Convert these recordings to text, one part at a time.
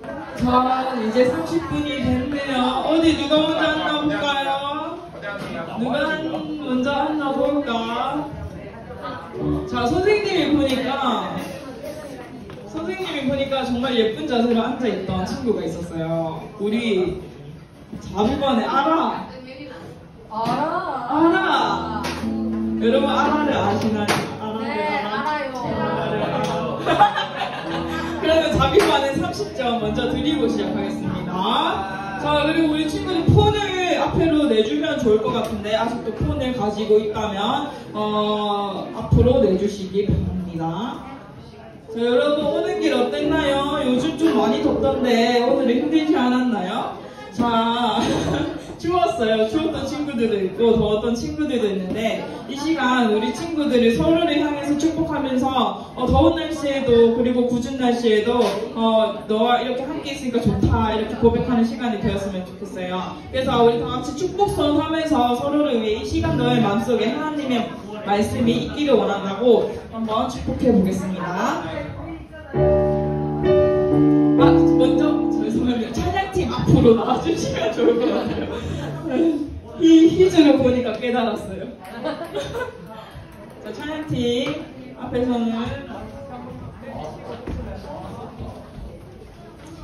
자, 이제 30분이 됐네요. 어디 누가 먼저 앉나 볼까요? 누가 먼저 앉나 볼까? 자, 선생님이 보니까 정말 예쁜 자세로 앉아있던 친구가 있었어요. 우리 400번에 아라! 여러분 아라를 아시나요? 네, 알아요. 그러면 400번에 30점 먼저 드리고 시작하겠습니다. 자, 그리고 우리 친구들 폰을 앞으로 내주면 좋을 것 같은데 아직도 폰을 가지고 있다면 앞으로 내주시기 바랍니다. 자, 여러분 오는 길 어땠나요? 요즘 좀 많이 덥던데 오늘은 힘들지 않았나요? 자, 추웠던 친구들도 있고 더웠던 친구들도 있는데 이 시간 우리 친구들이 서로를 향해서 축복하면서 더운 날씨에도 그리고 궂은 날씨에도 너와 이렇게 함께 있으니까 좋다 이렇게 고백하는 시간이 되었으면 좋겠어요. 그래서 우리 다 같이 축복선 하면서 서로를 위해 이 시간 너의 마음속에 하나님의 말씀이 있기를 원한다고 한번 축복해 보겠습니다. 먼저 죄송합니다. 찬양팀 앞으로 나와주시면 좋을 것 같아요. 이 희주를 보니까 깨달았어요. 자, 찬양팀 앞에서는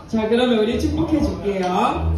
자, 그러면 우리 축복해 줄게요.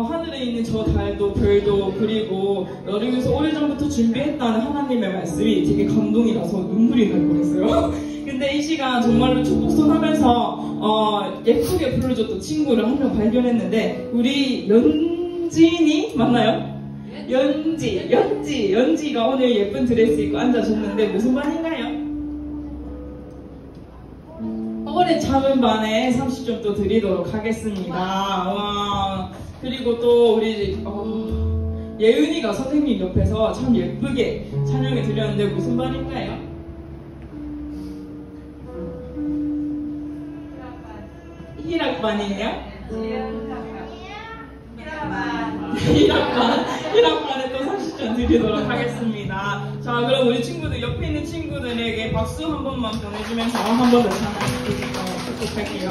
하늘에 있는 저 달도 별도 그리고 너를 위해서 오래전부터 준비했다는 하나님의 말씀이 되게 감동이라서 눈물이 날 뻔했어요. 근데 이 시간 정말로 축복선 하면서 예쁘게 불러줬던 친구를 한 명 발견했는데 우리 연진이 맞나요? 연지가 오늘 예쁜 드레스 입고 앉아줬는데 무슨 반인가요? 올해 참은 반에 30점 또 드리도록 하겠습니다. 와. 그리고 또 우리 예은이가 선생님 옆에서 참 예쁘게 찬양을 드렸는데 무슨 반인가요? 1학반이에요? 1학반에 또 30점 드리도록 하겠습니다. 자, 그럼 우리 친구들, 옆에 있는 친구들에게 박수 한 번만 보내주면서 한 번 더 찬양해주도록 할게요.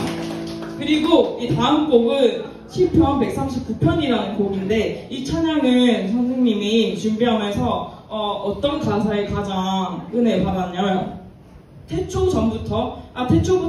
그리고 이 다음 곡은 시편 139편이라는 곡인데 이 찬양은 선생님이 준비하면서 어떤 가사에 가장 은혜 받았냐면 태초부터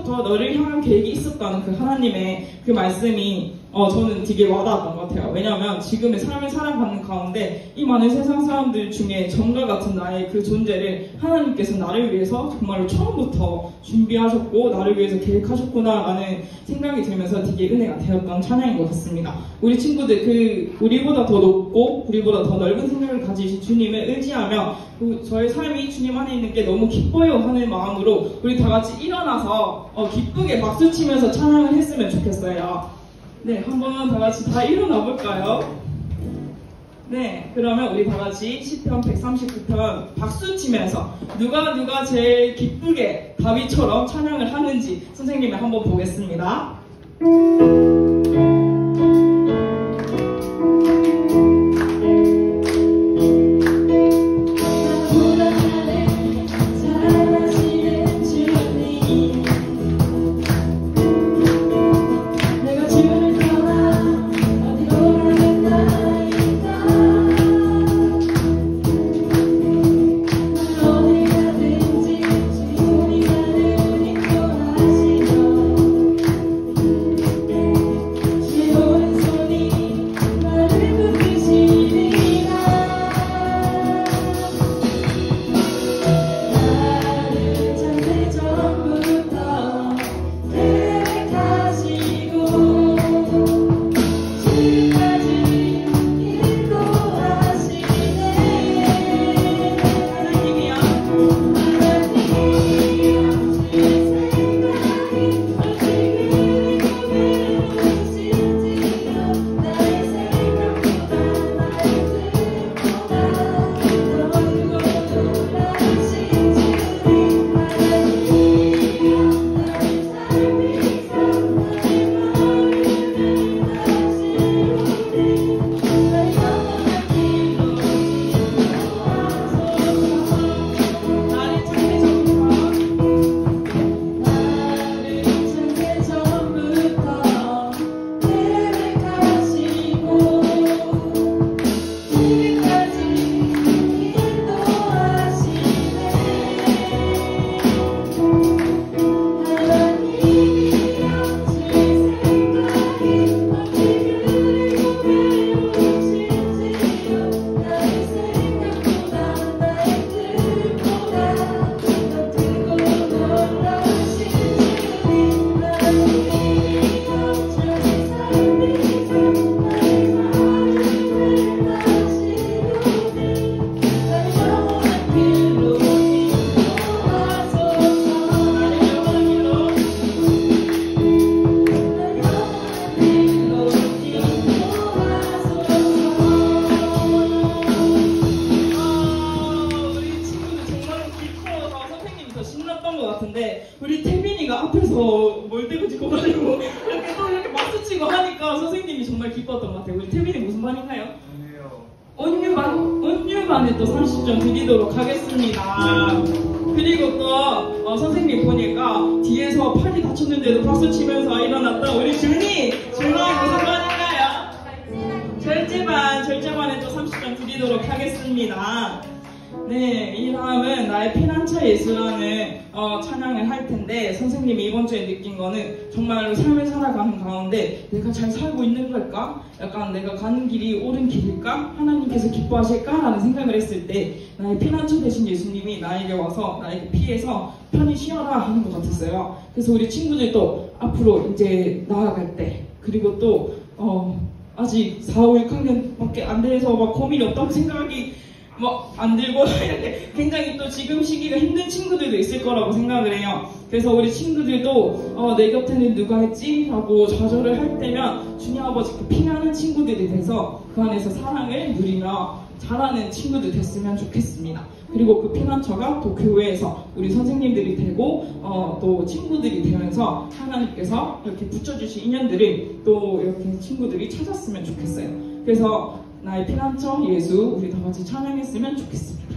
너를 향한 계획이 있었다는 그 하나님의 그 말씀이 저는 되게 와닿았던 것 같아요. 왜냐하면 지금의 삶을 살아가는 가운데 이 많은 세상 사람들 중에 정과 같은 나의 그 존재를 하나님께서 나를 위해서 정말로 처음부터 준비하셨고 나를 위해서 계획하셨구나 라는 생각이 들면서 되게 은혜가 되었던 찬양인 것 같습니다. 우리 친구들 우리보다 더 높고 우리보다 더 넓은 생각을 가지신 주님을 의지하며 저의 삶이 주님 안에 있는 게 너무 기뻐요 하는 마음으로 우리 다 같이 일어나서 기쁘게 박수치면서 찬양을 했으면 좋겠어요. 네, 한번 다 같이 다 일어나 볼까요? 네, 그러면 우리 다 같이 시편 139편 박수 치면서 누가 제일 기쁘게 다윗처럼 찬양을 하는지 선생님이 한번 보겠습니다. 우리 태민이가 앞에서 몰대고 짚고 가지고 이렇게 또 이렇게 박수치고 하니까 선생님이 정말 기뻤던 것 같아요. 우리 태민이 무슨 반인가요? 온유반에 또 30점 드리도록 하겠습니다. 그리고 또 선생님 보니까 뒤에서 팔이 다쳤는데도 박수치면서 일어났던 우리 준이 무슨 반인가요? 절제반에 또 30점 드리도록 하겠습니다. 네, 이 다음은 나의 피난처 예수라는 찬양을 할 텐데 선생님이 이번 주에 느낀 거는 정말로 삶을 살아가는 가운데 내가 잘 살고 있는 걸까? 약간 내가 가는 길이 옳은 길일까? 하나님께서 기뻐하실까? 라는 생각을 했을 때 나의 피난처 되신 예수님이 나에게 와서 나에게 피해서 편히 쉬어라 하는 것 같았어요. 그래서 우리 친구들도 앞으로 이제 나아갈 때 그리고 또 아직 4, 5, 6학년밖에 안 돼서 막 고민이 없다고 생각이 안 들고 이렇게 굉장히 또 지금 시기가 힘든 친구들도 있을 거라고 생각을 해요. 그래서 우리 친구들도 내 곁에는 누가 있지? 라고 좌절을 할 때면 주님 아버지께 피하는 친구들이 돼서 그 안에서 사랑을 누리며 자라는 친구들 됐으면 좋겠습니다. 그리고 그 피난처가 또 교회에서 우리 선생님들이 되고 또 친구들이 되면서 하나님께서 이렇게 붙여주신 인연들을 또 이렇게 친구들이 찾았으면 좋겠어요. 그래서 나의 피난처 예수 우리 다 같이 찬양했으면 좋겠습니다.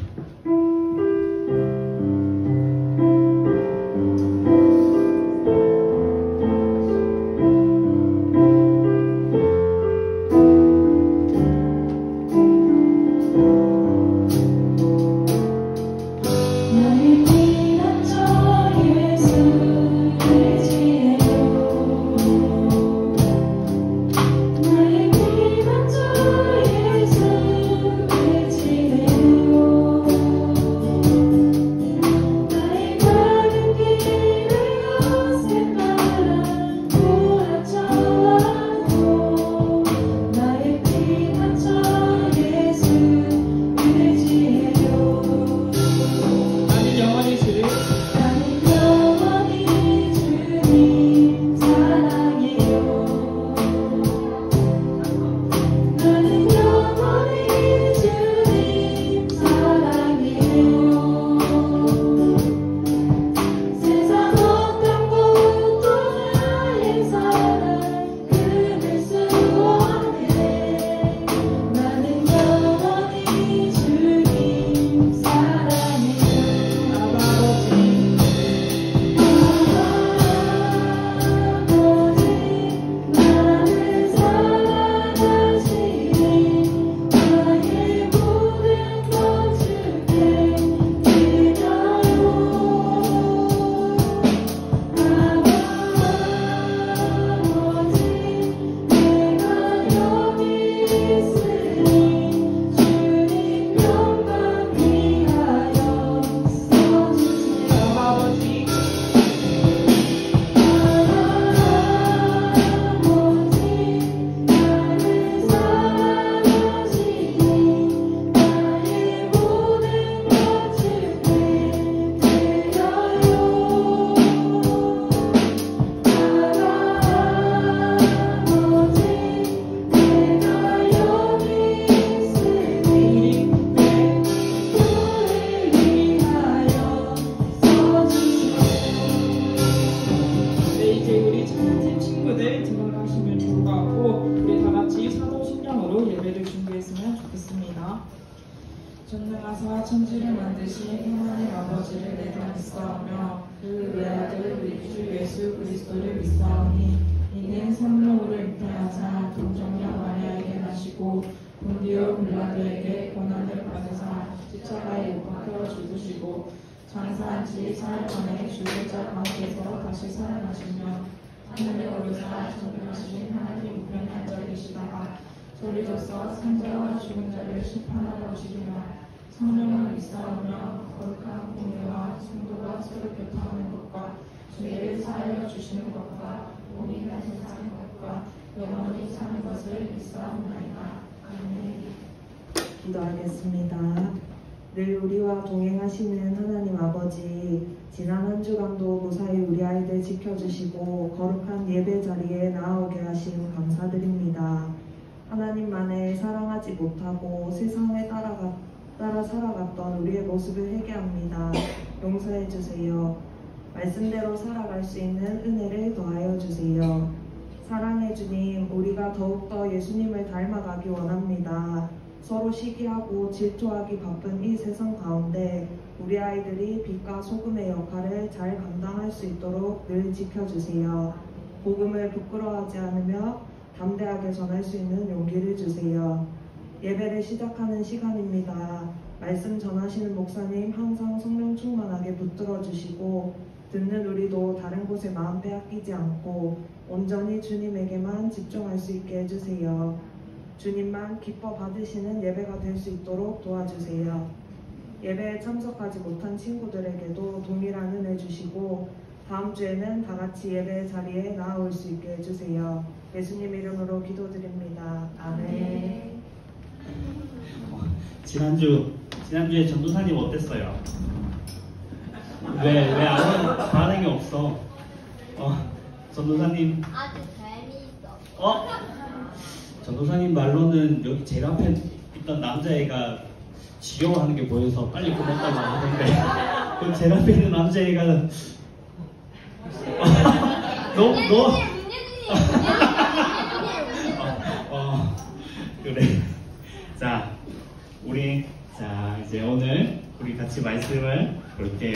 일어나사 천지를 만드신 하나님 아버지를 내가 믿사오며 그 외아들 우리 주 예수 그리스도를 믿사오니 이는 성령으로 잉태하사 동정녀 마리아에게 나시고 본디오 빌라도에게 고난을 받으사 십자가에 못 박혀 죽으시고 장사한 지 사흘 만에 죽은 자 가운데서 다시 살아나시며 하늘에 오르사 전능하신 하나님 우편에 앉아 계시다가 소리져서 산자와 죽은 자를 심판하러 오시리라. 성령을 믿사오며 거룩한 공예와 성도가 서로 교통하는 것과 죄를 사하여 주시는 것과 몸이 다시 사는 것과 영원히 사는 것을 믿사옵나이다. 아멘. 기도하겠습니다. 늘 우리와 동행하시는 하나님 아버지, 지난 한 주간도 무사히 우리 아이들 지켜주시고 거룩한 예배 자리에 나아오게 하심 감사드립니다. 하나님만을 사랑하지 못하고 세상에 따라 살아갔던 우리의 모습을 회개합니다. 용서해 주세요. 말씀대로 살아갈 수 있는 은혜를 더하여 주세요. 사랑해 주님, 우리가 더욱더 예수님을 닮아가기 원합니다. 서로 시기하고 질투하기 바쁜 이 세상 가운데 우리 아이들이 빛과 소금의 역할을 잘 감당할 수 있도록 늘 지켜주세요. 복음을 부끄러워하지 않으며 담대하게 전할 수 있는 용기를 주세요. 예배를 시작하는 시간입니다. 말씀 전하시는 목사님 항상 성령 충만하게 붙들어 주시고 듣는 우리도 다른 곳에 마음 빼앗기지 않고 온전히 주님에게만 집중할 수 있게 해주세요. 주님만 기뻐 받으시는 예배가 될 수 있도록 도와주세요. 예배에 참석하지 못한 친구들에게도 동일한 은혜 주시고 다음 주에는 다 같이 예배 자리에 나아올 수 있게 해주세요. 예수님 이름으로 기도드립니다. 아멘. 지난주에 전도사님 어땠어요? 왜 아무 반응이 없어? 전도사님 아주 재미있어. 전도사님 말로는 여기 제일 앞에 있던 남자애가 지겨워하는 게 보여서 빨리 끝냈다고 하는데 그 제일 앞에 있는 남자애가 너 그래. 자, 이제 오늘 우리 같이 말씀을 볼게요.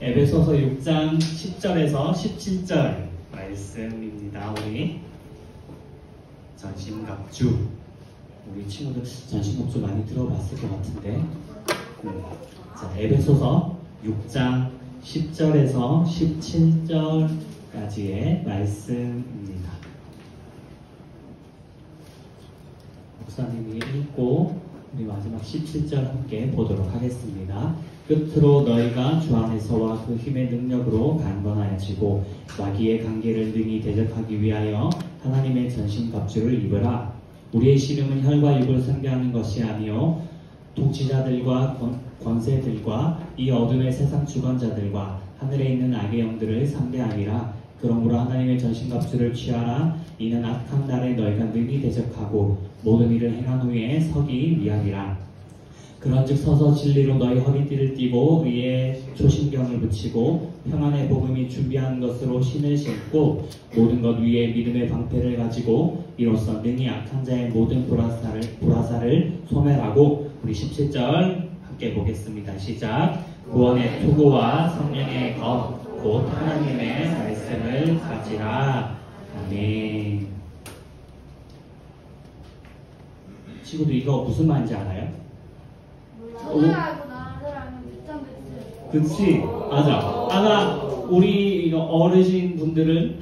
에베소서 6장 10절에서 17절 말씀입니다. 우리 전신갑주, 우리 친구들 전신갑주 많이 들어봤을 것 같은데, 자, 에베소서 6장 10절에서 17절까지의 말씀입니다. 목사님이 읽고 우리 마지막 17절 함께 보도록 하겠습니다. 끝으로 너희가 주 안에서와 그 힘의 능력으로 강건하여지고 마귀의 관계를 능히 대적하기 위하여 하나님의 전신갑주를 입으라. 우리의 씨름은 혈과 육을 상대하는 것이 아니요 통치자들과 권세들과 이 어둠의 세상 주관자들과 하늘에 있는 악의 영들을 상대하리라. 그러므로 하나님의 전신갑주를 취하라. 이는 악한 날에 너희가 능히 대적하고 모든 일을 행한 후에 서기 위함이라. 그런즉 서서 진리로 너희 허리띠를 띠고 의의 초신경을 붙이고 평안의 복음이 준비한 것으로 신을 신고 모든 것 위에 믿음의 방패를 가지고 이로써 능히 악한 자의 모든 불화살을 소멸하고, 우리 17절 함께 보겠습니다. 시작. 구원의 투구와 성령의 것 곧 하나님의 말씀을 가지라. 아멘. 친구들 이거 무슨 말인지 알아요? 저들 알고 나들 알면 비슷한 그치? 맞아. 아마 우리 어르신 분들은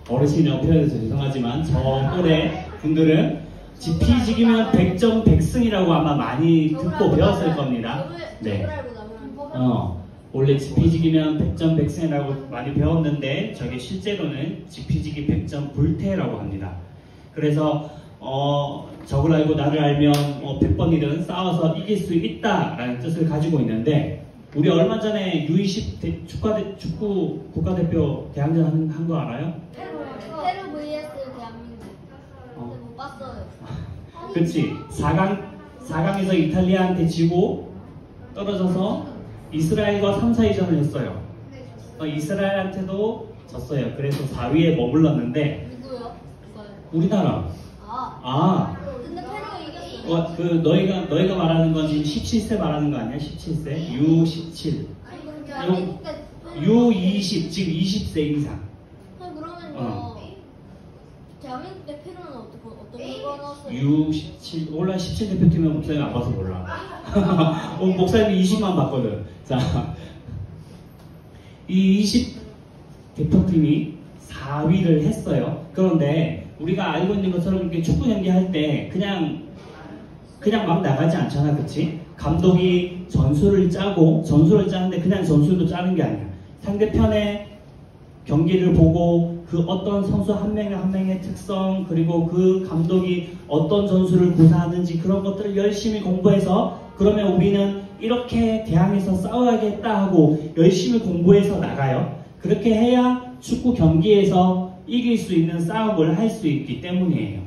어르신 옆에서 죄송하지만 저 또래 분들은 지피지기면 100점 100승이라고 아마 많이 듣고 배웠을 겁니다. 네. 원래 지피지기면 100점 100승이라고 많이 배웠는데 저게 실제로는 지피지기 100점 불태라고 합니다. 그래서 적을 알고 나를 알면 100번이든 싸워서 이길 수 있다라는 뜻을 가지고 있는데, 우리 얼마 전에 U20 축구 국가대표 대항전 한 거 알아요? 페루 vs 대한민국. 근데 못 봤어요. 그치. 4강에서 이탈리아한테 지고 떨어져서 이스라엘과 3, 4위전을 했어요. 이스라엘한테도 졌어요. 그래서 4위에 머물렀는데 누구요? 우리나라. 근데 페루가 너희가 말하는 건 지금 17세 말하는 거 아니야? 17세? U17. U20, 지금 20세 이상. 그러면요. 대한민국 대표는 어떤 거 넣었어요? U17, 몰라, 17 대표팀은 목사님 안 봐서 몰라. 목사님이 20만 봤거든. 자, 이 20 대표팀이 4위를 했어요. 그런데 우리가 알고 있는 것처럼 이렇게 축구 경기 할 때 그냥 막 나가지 않잖아, 그치? 감독이 전술을 짜는데 그냥 전술도 짜는 게 아니야. 상대편의 경기를 보고 그 어떤 선수 한 명의 특성, 그리고 그 감독이 어떤 전술을 구사하는지 그런 것들을 열심히 공부해서, 그러면 우리는 이렇게 대항해서 싸워야겠다 하고 열심히 공부해서 나가요. 그렇게 해야 축구 경기에서 이길 수 있는 싸움을 할 수 있기 때문이에요.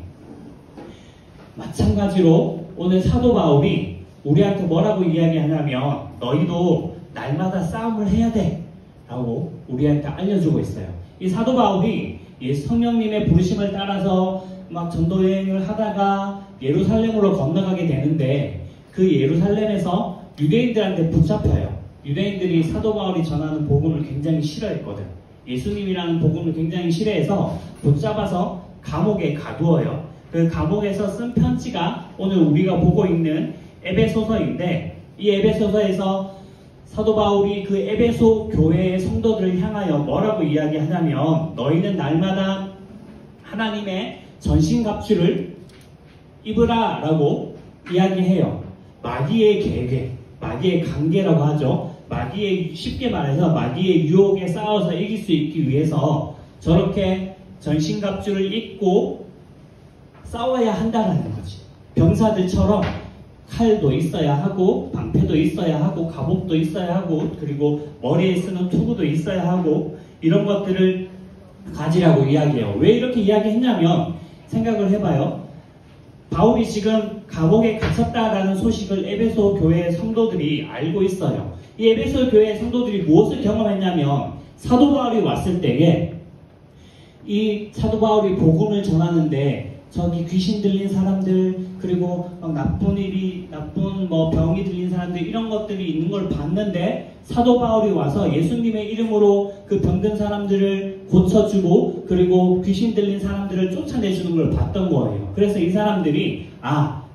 마찬가지로 오늘 사도 바울이 우리한테 뭐라고 이야기하냐면, 너희도 날마다 싸움을 해야 돼 라고 우리한테 알려주고 있어요. 이 사도 바울이 성령님의 부르심을 따라서 막 전도 여행을 하다가 예루살렘으로 건너가게 되는데, 그 예루살렘에서 유대인들한테 붙잡혀요. 유대인들이 사도 바울이 전하는 복음을 굉장히 싫어했거든. 예수님이라는 복음을 굉장히 싫어해서 붙잡아서 감옥에 가두어요. 그 감옥에서 쓴 편지가 오늘 우리가 보고 있는 에베소서인데, 이 에베소서에서 사도 바울이 그 에베소 교회의 성도들을 향하여 뭐라고 이야기하냐면, 너희는 날마다 하나님의 전신갑주를 입으라 라고 이야기해요. 마귀의 계획, 마귀의 관계라고 하죠. 쉽게 말해서 마귀의 유혹에 싸워서 이길 수 있기 위해서 저렇게 전신갑주를 입고 싸워야 한다는 거지. 병사들처럼 칼도 있어야 하고, 방패도 있어야 하고, 갑옷도 있어야 하고, 그리고 머리에 쓰는 투구도 있어야 하고, 이런 것들을 가지라고 이야기해요. 왜 이렇게 이야기했냐면, 생각을 해봐요. 바울이 지금 감옥에 갇혔다라는 소식을 에베소 교회의 성도들이 알고 있어요. 이 에베소 교회의 성도들이 무엇을 경험했냐면, 사도 바울이 왔을 때에 이 사도 바울이 복음을 전하는데 저기 귀신 들린 사람들, 그리고 막 나쁜 병이 들린 사람들, 이런 것들이 있는 걸 봤는데, 사도 바울이 와서 예수님의 이름으로 그 병든 사람들을 고쳐주고, 그리고 귀신 들린 사람들을 쫓아내주는 걸 봤던 거예요. 그래서 이 사람들이,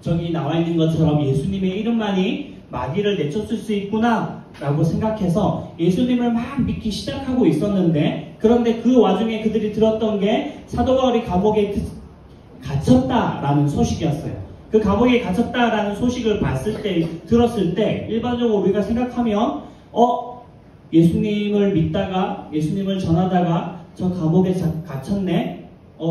저기 나와 있는 것처럼 예수님의 이름만이 마귀를 내쫓을 수 있구나 라고 생각해서 예수님을 막 믿기 시작하고 있었는데, 그런데 그 와중에 그들이 들었던 게 사도 바울이 감옥에 갇혔다라는 소식이었어요. 그 감옥에 갇혔다라는 소식을 들었을 때 일반적으로 우리가 생각하면 예수님을 믿다가, 예수님을 전하다가 저 감옥에 갇혔네?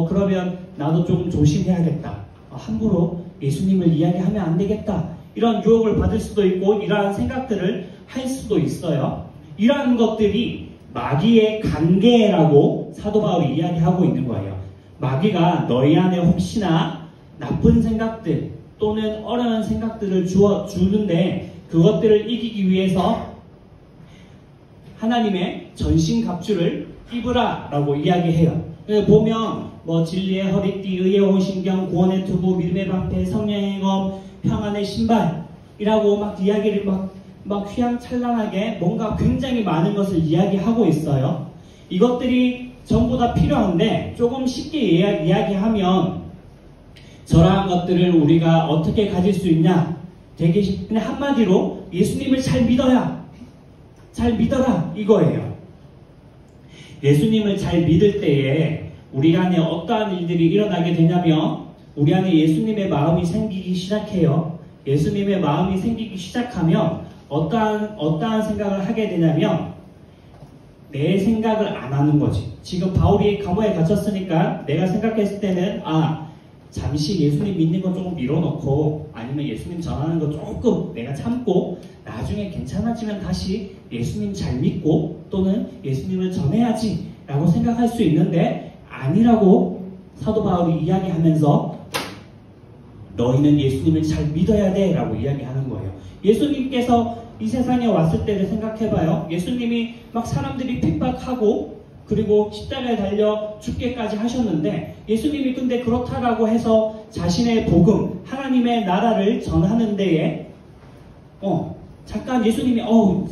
그러면 나도 조금 조심해야겠다. 함부로 예수님을 이야기하면 안 되겠다. 이런 유혹을 받을 수도 있고, 이러한 생각들을 할 수도 있어요. 이러한 것들이 마귀의 관계라고 사도 바울이 이야기하고 있는 거예요. 마귀가 너희 안에 혹시나 나쁜 생각들 또는 어려운 생각들을 주는데, 그것들을 이기기 위해서 하나님의 전신갑주를 입으라 라고 이야기해요. 보면 진리의 허리띠, 의의 홍신경, 구원의 투구, 믿음의 방패, 성령의 검, 평안의 신발이라고 막 이야기를 막 휘황찬란하게 뭔가 굉장히 많은 것을 이야기하고 있어요. 이것들이 전부 다 필요한데, 조금 쉽게 이야기하면 저러한 것들을 우리가 어떻게 가질 수 있냐? 그냥 한마디로 예수님을 잘 믿어라 이거예요. 예수님을 잘 믿을 때에 우리 안에 어떠한 일들이 일어나게 되냐면, 우리 안에 예수님의 마음이 생기기 시작해요. 예수님의 마음이 생기기 시작하면 어떠한 생각을 하게 되냐면, 내 생각을 안 하는 거지. 지금 바울이 감옥에 갇혔으니까 내가 생각했을 때는 잠시 예수님 믿는 거 조금 밀어놓고, 아니면 예수님 전하는 거 조금 내가 참고, 나중에 괜찮아지면 다시 예수님 잘 믿고 또는 예수님을 전해야지 라고 생각할 수 있는데, 아니라고 사도 바울이 이야기하면서 너희는 예수님을 잘 믿어야 돼 라고 이야기하는 거예요. 예수님께서 이 세상에 왔을 때를 생각해봐요. 예수님이 막 사람들이 핍박하고 그리고 십자가에 달려 죽게까지 하셨는데 예수님이 근데 그렇다라고 해서 자신의 복음, 하나님의 나라를 전하는 데에 잠깐 예수님이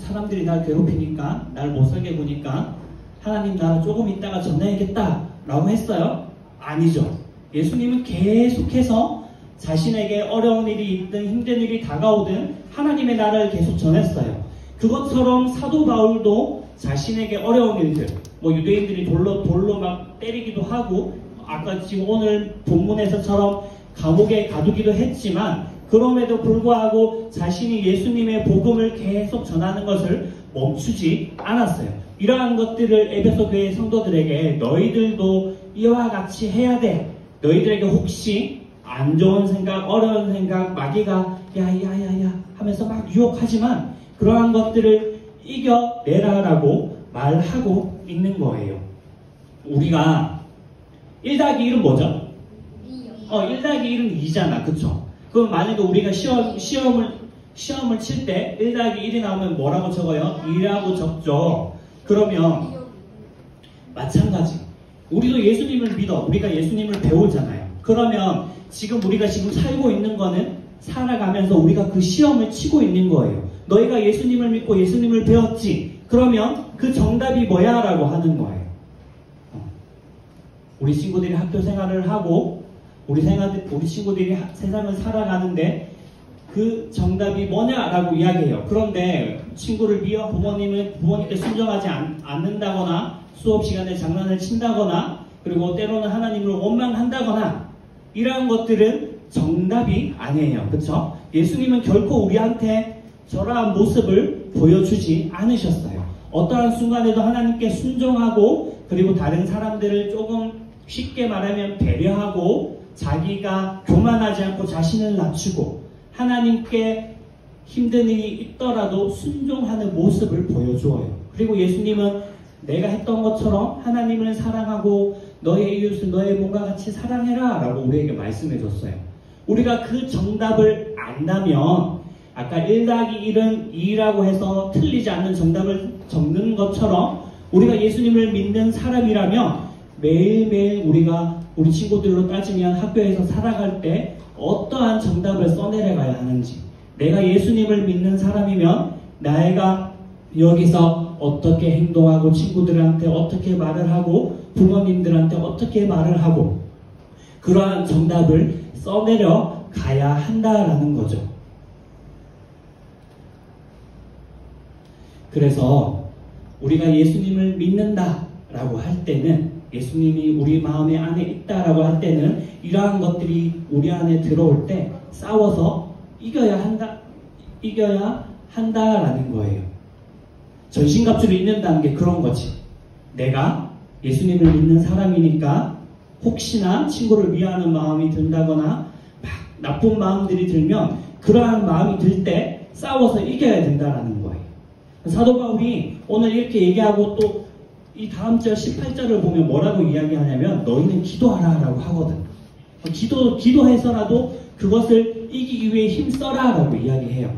사람들이 날 괴롭히니까 날 못살게 보니까 하나님 나라 조금 있다가 전해야겠다 라고 했어요? 아니죠. 예수님은 계속해서 자신에게 어려운 일이 있든 힘든 일이 다가오든 하나님의 나라를 계속 전했어요. 그것처럼 사도 바울도 자신에게 어려운 일들, 유대인들이 돌로 막 때리기도 하고 아까 지금 오늘 본문에서처럼 감옥에 가두기도 했지만 그럼에도 불구하고 자신이 예수님의 복음을 계속 전하는 것을 멈추지 않았어요. 이러한 것들을 에베소 교회 성도들에게 너희들도 이와 같이 해야 돼. 너희들에게 혹시 안 좋은 생각, 어려운 생각, 마귀가 야야야야 하면서 막 유혹하지만 그러한 것들을 이겨내라라고 말하고 있는 거예요. 우리가 1+1은 뭐죠? 1+1은 2잖아. 그쵸? 그럼 만약에 우리가 시험을 칠 때 1+1이 나오면 뭐라고 적어요? 2라고 적죠. 그러면 마찬가지. 우리도 예수님을 믿어. 우리가 예수님을 배우잖아요. 그러면 우리가 지금 살고 있는 거는 살아가면서 우리가 그 시험을 치고 있는 거예요. 너희가 예수님을 믿고 예수님을 배웠지. 그러면 그 정답이 뭐야? 라고 하는 거예요. 우리 친구들이 학교 생활을 하고 우리 친구들이 세상을 살아가는데 그 정답이 뭐냐라고 이야기해요. 그런데 친구를 미워 부모님께 순종하지 않는다거나 수업 시간에 장난을 친다거나 그리고 때로는 하나님을 원망한다거나 이러한 것들은 정답이 아니에요. 그렇죠? 예수님은 결코 우리한테 저러한 모습을 보여주지 않으셨어요. 어떠한 순간에도 하나님께 순종하고 그리고 다른 사람들을 조금 쉽게 말하면 배려하고 자기가 교만하지 않고 자신을 낮추고 하나님께 힘든 일이 있더라도 순종하는 모습을 보여주어요. 그리고 예수님은 내가 했던 것처럼 하나님을 사랑하고 너의 이웃을 너의 몸과 같이 사랑해라 라고 우리에게 말씀해 줬어요. 우리가 그 정답을 안다면 아까 1+1은 2라고 해서 틀리지 않는 정답을 적는 것처럼 우리가 예수님을 믿는 사람이라면 매일매일 우리 친구들로 따지면 학교에서 살아갈 때 어떠한 정답을 써내려가야 하는지 내가 예수님을 믿는 사람이면 내가 여기서 어떻게 행동하고 친구들한테 어떻게 말을 하고 부모님들한테 어떻게 말을 하고 그러한 정답을 써내려 가야 한다라는 거죠. 그래서 우리가 예수님을 믿는다라고 할 때는 예수님이 우리 마음에 안에 있다라고 할 때는 이러한 것들이 우리 안에 들어올 때 싸워서 이겨야 한다라는 거예요. 전신갑주를 입는다는 게 그런 거지. 내가 예수님을 믿는 사람이니까 혹시나 친구를 미워하는 마음이 든다거나 막 나쁜 마음들이 들면 그러한 마음이 들 때 싸워서 이겨야 된다라는 거예요. 사도 바울이 오늘 이렇게 얘기하고 또 이 다음 절 18절을 보면 뭐라고 이야기하냐면 너희는 기도하라 라고 하거든. 기도해서라도 그것을 이기기 위해 힘써라 라고 이야기해요.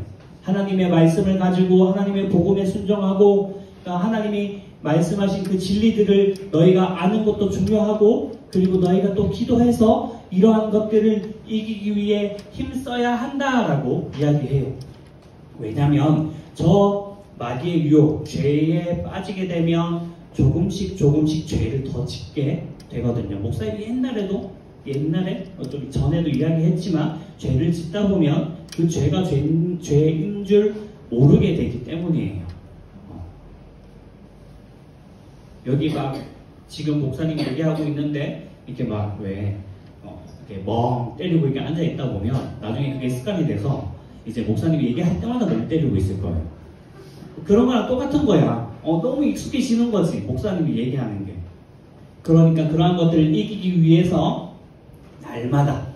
하나님의 말씀을 가지고 하나님의 복음에 순종하고 하나님이 말씀하신 그 진리들을 너희가 아는 것도 중요하고 그리고 너희가 또 기도해서 이러한 것들을 이기기 위해 힘써야 한다라고 이야기해요. 왜냐하면 저 마귀의 유혹, 죄에 빠지게 되면 조금씩 죄를 더 짓게 되거든요. 목사님이 옛날에 좀 전에도 이야기했지만 죄를 짓다 보면 그 죄가 죄인 줄 모르게 되기 때문이에요. 여기 막 지금 목사님이 얘기하고 있는데 이렇게 막 이렇게 멍 때리고 이렇게 앉아 있다 보면 나중에 그게 습관이 돼서 이제 목사님이 얘기할 때마다 멍 때리고 있을 거예요. 그런 거랑 똑같은 거야. 너무 익숙해지는 거지. 목사님이 얘기하는 게. 그러니까 그러한 것들을 이기기 위해서 날마다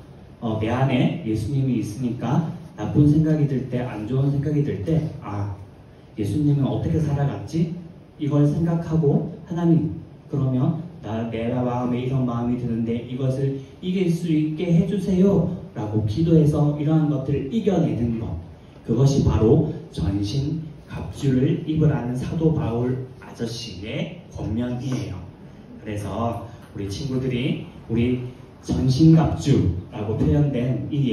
내 안에 예수님이 있으니까 나쁜 생각이 들 때, 안 좋은 생각이 들 때 예수님은 어떻게 살아갔지? 이걸 생각하고 하나님 그러면 내 마음에 이런 마음이 드는데 이것을 이길 수 있게 해주세요 라고 기도해서 이러한 것들을 이겨내는 것 그것이 바로 전신 갑주를 입으라는 사도 바울 아저씨의 권면이에요. 그래서 우리 친구들이 우리 전신갑주라고 표현된 이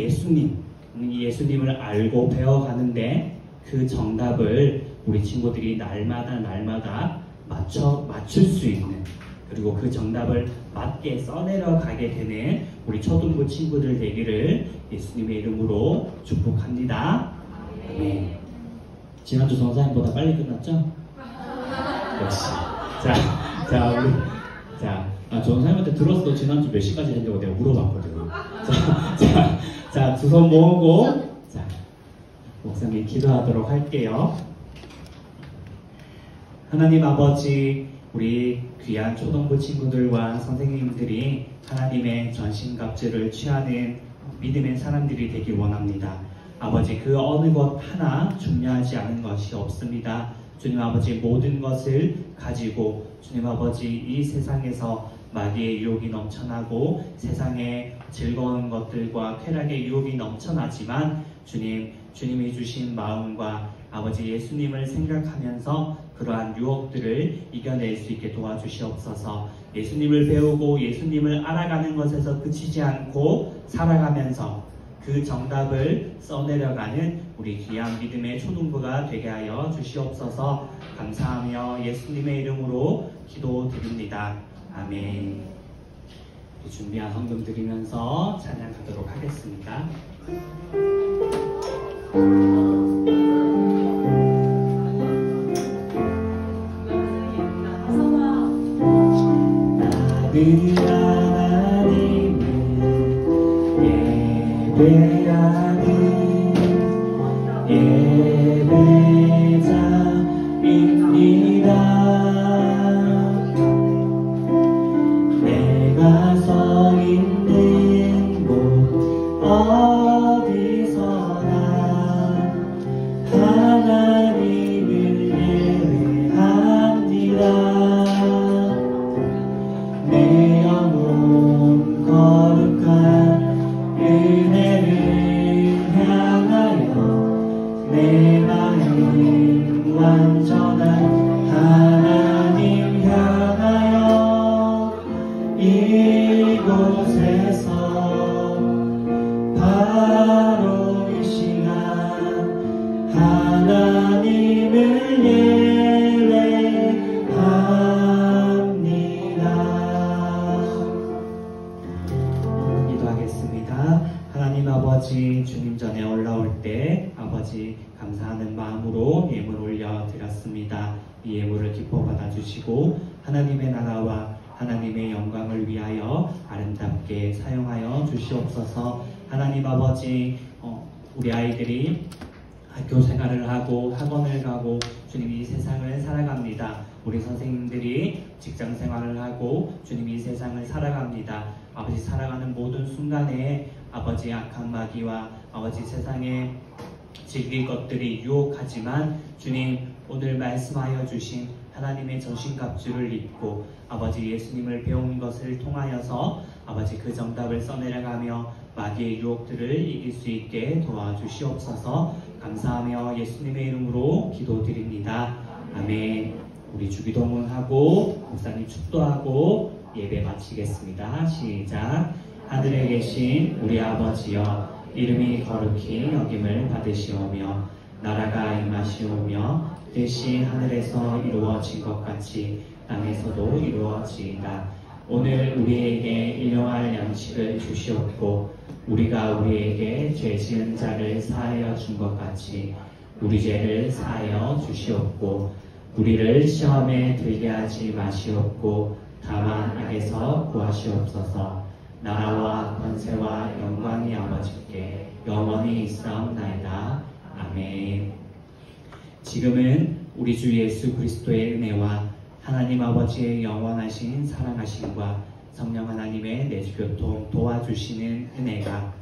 예수님을 알고 배워가는데 그 정답을 우리 친구들이 날마다 맞출 수 있는, 그리고 그 정답을 맞게 써내려 가게 되는 우리 초등부 친구들 되기를 예수님의 이름으로 축복합니다. 네. 지난주 정사님보다 빨리 끝났죠? 역시. 정사님한테 들었어. 지난주 몇 시까지 했냐고 내가 물어봤거든. 두 손 모으고, 목사님 기도하도록 할게요. 하나님 아버지, 우리 귀한 초등부 친구들과 선생님들이 하나님의 전신갑주를 취하는 믿음의 사람들이 되길 원합니다. 아버지, 그 어느 것 하나 중요하지 않은 것이 없습니다. 주님 아버지, 모든 것을 가지고 주님 아버지 이 세상에서 마귀의 유혹이 넘쳐나고 세상에 즐거운 것들과 쾌락의 유혹이 넘쳐나지만 주님이 주신 마음과 아버지 예수님을 생각하면서 그러한 유혹들을 이겨낼 수 있게 도와주시옵소서. 예수님을 배우고 예수님을 알아가는 것에서 그치지 않고 살아가면서 그 정답을 써내려가는 우리 귀한 믿음의 초등부가 되게 하여 주시옵소서. 감사하며 예수님의 이름으로 기도드립니다. 아멘. 준비한 헌금 드리면서 찬양하도록 하겠습니다. 나는 하나님을 예배하는 예배자입니다. 내가 서 있는 곳 어디서나 하나님을 예배합니다. 내 영혼 거룩한 은혜를 향하여 내 마음 완전한 하나님 향하여 이곳에서 바로 이 시간 하나님을 예배합니다. 기도하겠습니다. 하나님 아버지, 주님 전에 올라올 때 아버지 감사하는 마음으로 예물 올려드렸습니다. 이 예물을 기뻐 받아주시고 하나님의 나라와 하나님의 영광을 위하여 아름답게 사용하여 주시옵소서. 하나님 아버지, 우리 아이들이 학교 생활을 하고 학원을 가고 주님 이 세상을 살아갑니다. 우리 선생님들이 직장 생활을 하고 주님 이 세상을 살아갑니다. 아버지, 살아가는 모든 순간에 아버지 악한 마귀와 아버지 세상에 즐길 것들이 유혹하지만 주님 오늘 말씀하여 주신 하나님의 전신갑주를 입고 아버지 예수님을 배운 것을 통하여서 아버지 그 정답을 써내려가며 마귀의 유혹들을 이길 수 있게 도와주시옵소서. 감사하며 예수님의 이름으로 기도드립니다. 아멘. 우리 주기도문하고 목사님 축도하고 예배 마치겠습니다. 시작. 하늘에 계신 우리 아버지여, 이름이 거룩히 여김을 받으시오며 나라가 임하시오며 뜻이 하늘에서 이루어진 것 같이 땅에서도 이루어지이다. 오늘 우리에게 일용할 양식을 주시옵고 우리가 우리에게 죄 지은 자를 사하여 준 것 같이 우리 죄를 사하여 주시옵고 우리를 시험에 들게 하지 마시옵고 다만 악에서 구하시옵소서. 나라와 권세와 영광이 아버지께 영원히 있사옵나이다. 아멘. 지금은 우리 주 예수 그리스도의 은혜와 하나님 아버지의 영원하신 사랑하심과 성령 하나님의 내주교통 도와주시는 은혜가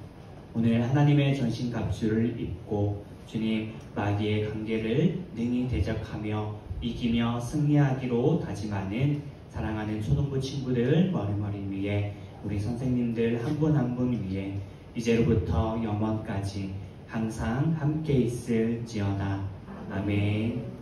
오늘 하나님의 전신갑주를 입고 주님 마귀의 관계를 능히 대적하며 이기며 승리하기로 다짐하는 사랑하는 초등부 친구들 머리머리 위에 우리 선생님들 한 분 한 분 위에 이제로부터 영원까지 항상 함께 있을지어다. 아멘.